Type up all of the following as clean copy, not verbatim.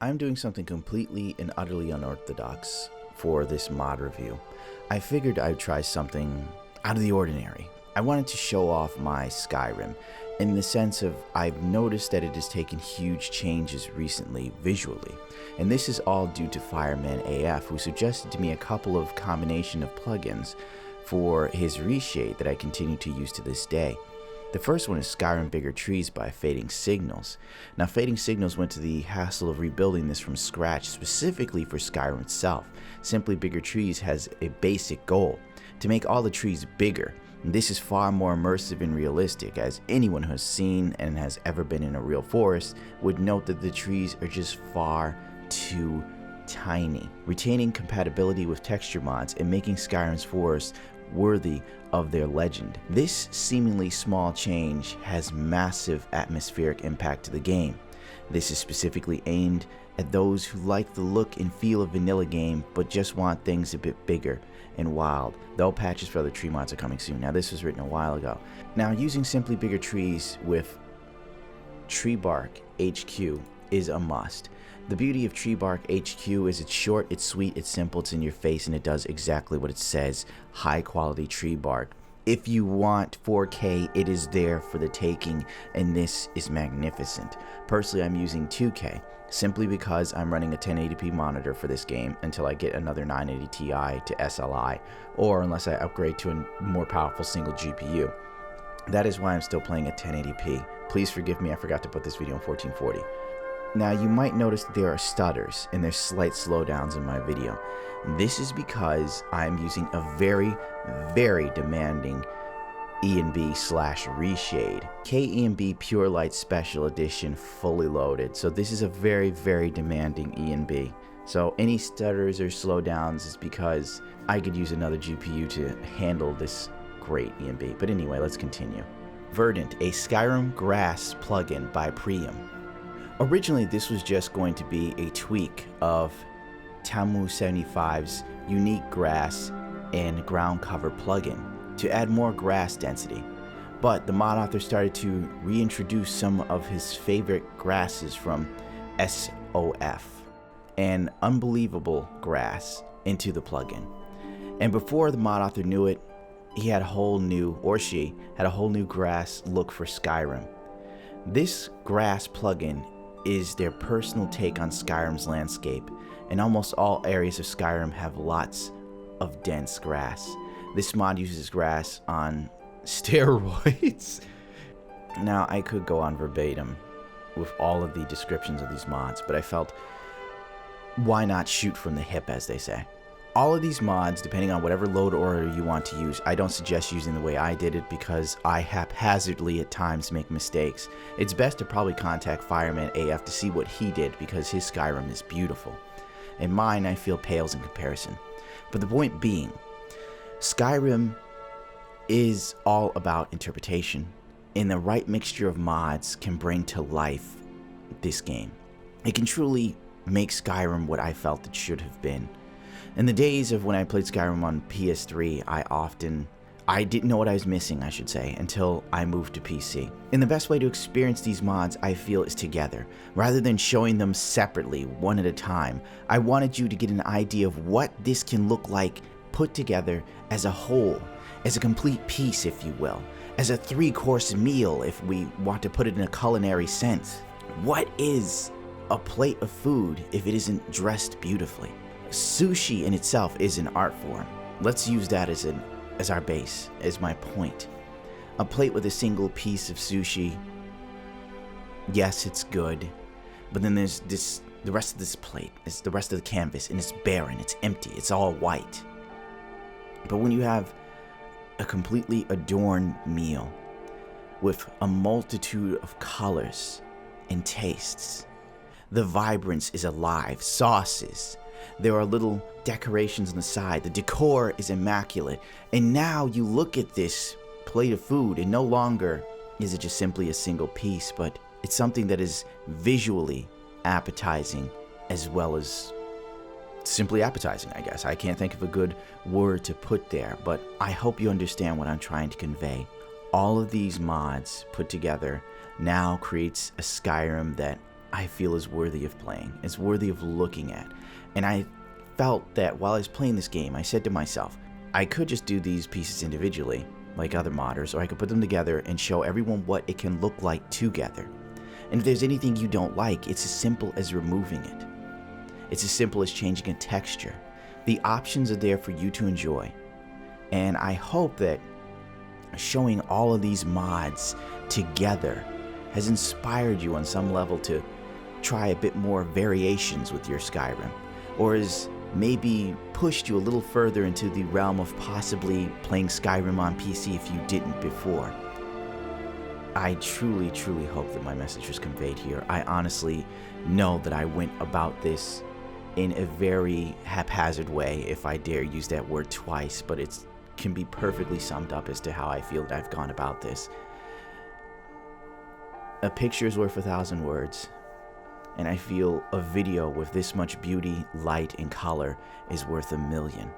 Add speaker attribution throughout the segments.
Speaker 1: I'm doing something completely and utterly unorthodox for this mod review. I figured I'd try something out of the ordinary. I wanted to show off my Skyrim in the sense of I've noticed that it has taken huge changes recently visually, and this is all due to Fireman AF, who suggested to me a couple of combination of plugins for his reshade that I continue to use to this day. The first one is Skyrim Bigger Trees by fadingsignal. Now, fadingsignal went to the hassle of rebuilding this from scratch specifically for Skyrim itself. Simply Bigger Trees has a basic goal: to make all the trees bigger. And this is far more immersive and realistic, as anyone who has seen and has ever been in a real forest would note that the trees are just far too tiny, retaining compatibility with texture mods and making Skyrim's forests worthy of their legend. This seemingly small change has massive atmospheric impact to the game. This is specifically aimed at those who like the look and feel of vanilla game but just want things a bit bigger and wild, though patches for other tree mods are coming soon. Now, this was written a while ago. Now, using simply bigger trees with tree bark HQ is a must. The beauty of tree bark HQ is it's short, it's sweet, it's simple, it's in your face, and it does exactly what it says: high quality tree bark. If you want 4K, it is there for the taking, and this is magnificent. Personally, I'm using 2K simply because I'm running a 1080p monitor for this game until I get another 980 Ti to SLI, or unless I upgrade to a more powerful single GPU. That is why I'm still playing at 1080p. Please forgive me, I forgot to put this video in 1440. Now, you might notice that there are stutters and there's slight slowdowns in my video. This is because I'm using a very, very demanding E&B/reshade. KE&B Pure Light Special Edition fully loaded. So this is a very, very demanding E&B. So any stutters or slowdowns is because I could use another GPU to handle this great E&B. But anyway, let's continue. Verdant, a Skyrim grass plugin by Preeum. Originally, this was just going to be a tweak of Tamu75's unique grass and ground cover plugin to add more grass density. But the mod author started to reintroduce some of his favorite grasses from SOF, an unbelievable grass, into the plugin. And before the mod author knew it, he had a whole new, or she had a whole new grass look for Skyrim. This grass plugin is their personal take on Skyrim's landscape, and almost all areas of Skyrim have lots of dense grass. This mod uses grass on steroids. Now, I could go on verbatim with all of the descriptions of these mods, but I felt, why not shoot from the hip, as they say. All of these mods, depending on whatever load order you want to use, I don't suggest using the way I did it because I haphazardly at times make mistakes. It's best to probably contact Fireman AF to see what he did because his Skyrim is beautiful. And mine, I feel, pales in comparison. But the point being, Skyrim is all about interpretation, and the right mixture of mods can bring to life this game. It can truly make Skyrim what I felt it should have been. In the days of when I played Skyrim on PS3, I didn't know what I was missing, I should say, until I moved to PC. And the best way to experience these mods, I feel, is together. Rather than showing them separately, one at a time, I wanted you to get an idea of what this can look like put together as a whole, as a complete piece, if you will, as a 3-course meal, if we want to put it in a culinary sense. What is a plate of food if it isn't dressed beautifully? Sushi in itself is an art form. Let's use that as our base, as my point. A plate with a single piece of sushi, yes, it's good, but then there's the rest of this plate, it's the rest of the canvas, and it's barren, it's empty, it's all white. But when you have a completely adorned meal with a multitude of colors and tastes, the vibrance is alive, sauces, there are little decorations on the side. The decor is immaculate. And now you look at this plate of food and no longer is it just simply a single piece, but it's something that is visually appetizing as well as simply appetizing, I guess. I can't think of a good word to put there, but I hope you understand what I'm trying to convey. All of these mods put together now creates a Skyrim that I feel is worthy of playing. It's worthy of looking at. And I felt that while I was playing this game, I said to myself, I could just do these pieces individually, like other modders, or I could put them together and show everyone what it can look like together. And if there's anything you don't like, it's as simple as removing it. It's as simple as changing a texture. The options are there for you to enjoy. And I hope that showing all of these mods together has inspired you on some level to try a bit more variations with your Skyrim, or has maybe pushed you a little further into the realm of possibly playing Skyrim on PC if you didn't before. I truly, truly hope that my message was conveyed here. I honestly know that I went about this in a very haphazard way, if I dare use that word twice, but it can be perfectly summed up as to how I feel that I've gone about this. A picture is worth 1,000 words. And I feel a video with this much beauty, light, and color is worth 1,000,000.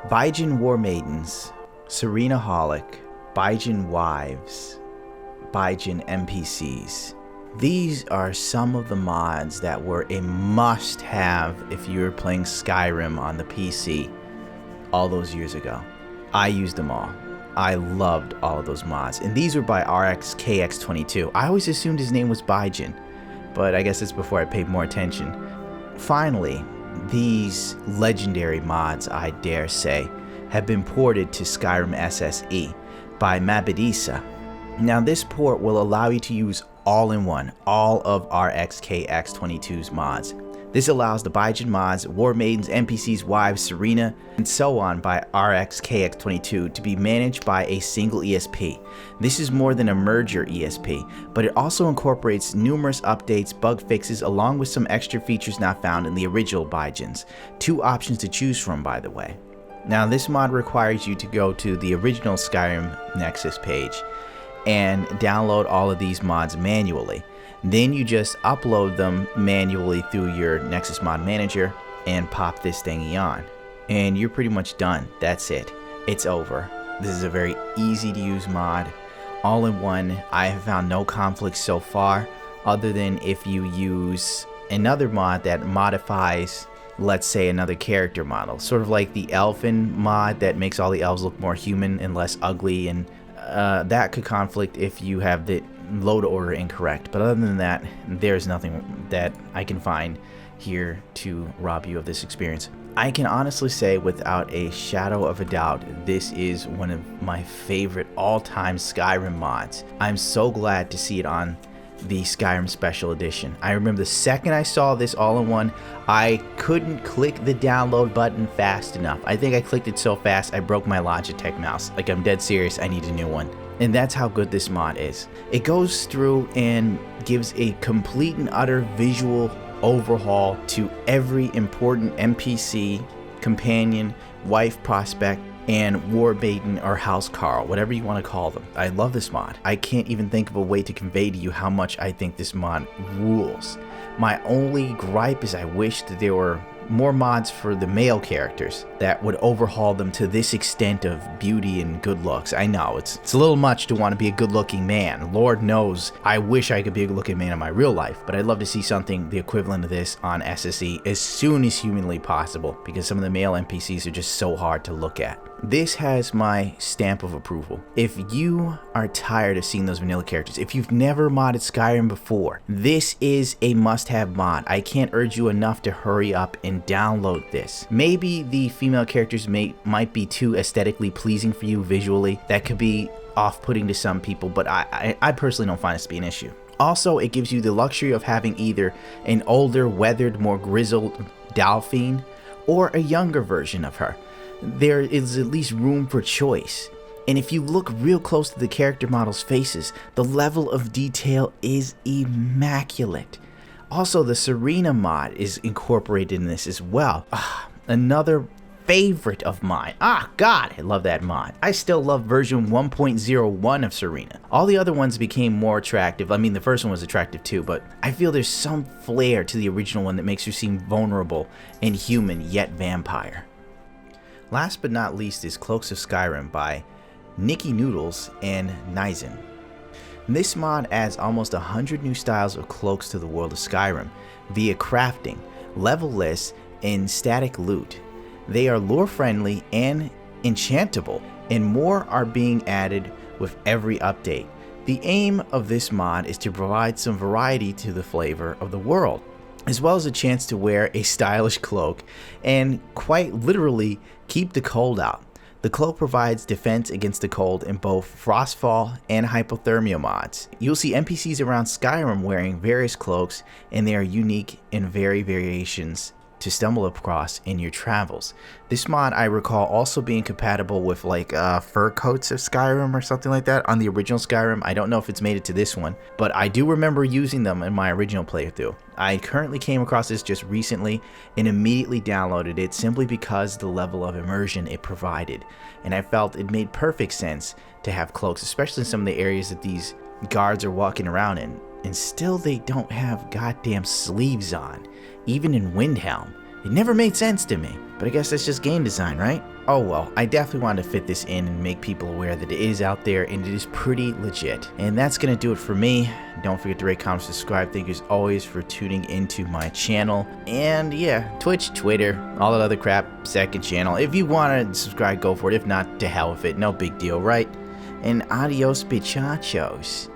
Speaker 1: Bijin War Maidens, Serena Holic, Bijin Wives, Bijin NPCs. These are some of the mods that were a must-have if you were playing Skyrim on the PC all those years ago. I used them all. I loved all of those mods. And these were by RXKX22. I always assumed his name was Bijin, but I guess it's before I paid more attention. Finally, these legendary mods, I dare say, have been ported to Skyrim SSE by Mebantiza. Now this port will allow you to use all-in-one, all of RXKX22's mods. This allows the Bijin mods, War Maidens, NPCs, Wives, Serena, and so on by RXKX22 to be managed by a single ESP. This is more than a merger ESP, but it also incorporates numerous updates, bug fixes, along with some extra features not found in the original Bijins. 2 options to choose from, by the way. Now this mod requires you to go to the original Skyrim Nexus page and download all of these mods manually. Then you just upload them manually through your Nexus Mod Manager and pop this thingy on. And you're pretty much done. That's it. It's over. This is a very easy to use mod. All in one. I have found no conflicts so far, other than if you use another mod that modifies, let's say, another character model. Sort of like the Elfin mod that makes all the elves look more human and less ugly, and that could conflict if you have the load order incorrect. But other than that, there's nothing that I can find here to rob you of this experience. I can honestly say without a shadow of a doubt, this is one of my favorite all-time Skyrim mods. I'm so glad to see it on the Skyrim Special Edition. I remember the second I saw this all-in-one, I couldn't click the download button fast enough. I think I clicked it so fast I broke my Logitech mouse. Like, I'm dead serious, I need a new one. And that's how good this mod is. It goes through and gives a complete and utter visual overhaul to every important NPC, companion, wife prospect, and War Maiden or House Carl, whatever you want to call them. I love this mod. I can't even think of a way to convey to you how much I think this mod rules. My only gripe is I wish that there were more mods for the male characters that would overhaul them to this extent of beauty and good looks. I know, it's a little much to want to be a good-looking man. Lord knows I wish I could be a good-looking man in my real life, but I'd love to see something the equivalent of this on SSE as soon as humanly possible, because some of the male NPCs are just so hard to look at. This has my stamp of approval. If you are tired of seeing those vanilla characters, if you've never modded Skyrim before, this is a must-have mod. I can't urge you enough to hurry up and download this. Maybe the female characters might be too aesthetically pleasing for you visually. That could be off-putting to some people, but I personally don't find this to be an issue. Also, it gives you the luxury of having either an older, weathered, more grizzled Delphine or a younger version of her. There is at least room for choice. And if you look real close to the character models' faces, the level of detail is immaculate. Also, the Serena mod is incorporated in this as well. Another favorite of mine. Ah, God, I love that mod. I still love version 1.01 of Serena. All the other ones became more attractive. I mean, the first one was attractive too, but I feel there's some flair to the original one that makes her seem vulnerable and human, yet vampire. Last but not least is Cloaks of Skyrim by Nikinoodles and Nazenn. This mod adds almost 100 new styles of cloaks to the world of Skyrim via crafting, level lists, and static loot. They are lore friendly and enchantable, and more are being added with every update. The aim of this mod is to provide some variety to the flavor of the world, as well as a chance to wear a stylish cloak and quite literally keep the cold out. The cloak provides defense against the cold in both frostfall and hypothermia mods. You'll see NPCs around Skyrim wearing various cloaks, and they are unique in variations to stumble across in your travels. This mod I recall also being compatible with like fur coats of Skyrim or something like that on the original Skyrim. I don't know if it's made it to this one, but I do remember using them in my original playthrough. I currently came across this just recently and immediately downloaded it simply because the level of immersion it provided, and I felt it made perfect sense to have cloaks, especially in some of the areas that these guards are walking around in, and still they don't have goddamn sleeves on, even in Windhelm. It never made sense to me, but I guess that's just game design, right? Oh well, I definitely wanted to fit this in and make people aware that it is out there and it is pretty legit. And that's gonna do it for me. Don't forget to rate, comment, subscribe. Thank you as always for tuning into my channel. And yeah, Twitch, Twitter, all that other crap, second channel. If you want to subscribe, go for it. If not, to hell with it. No big deal, right? And adios, bichachos.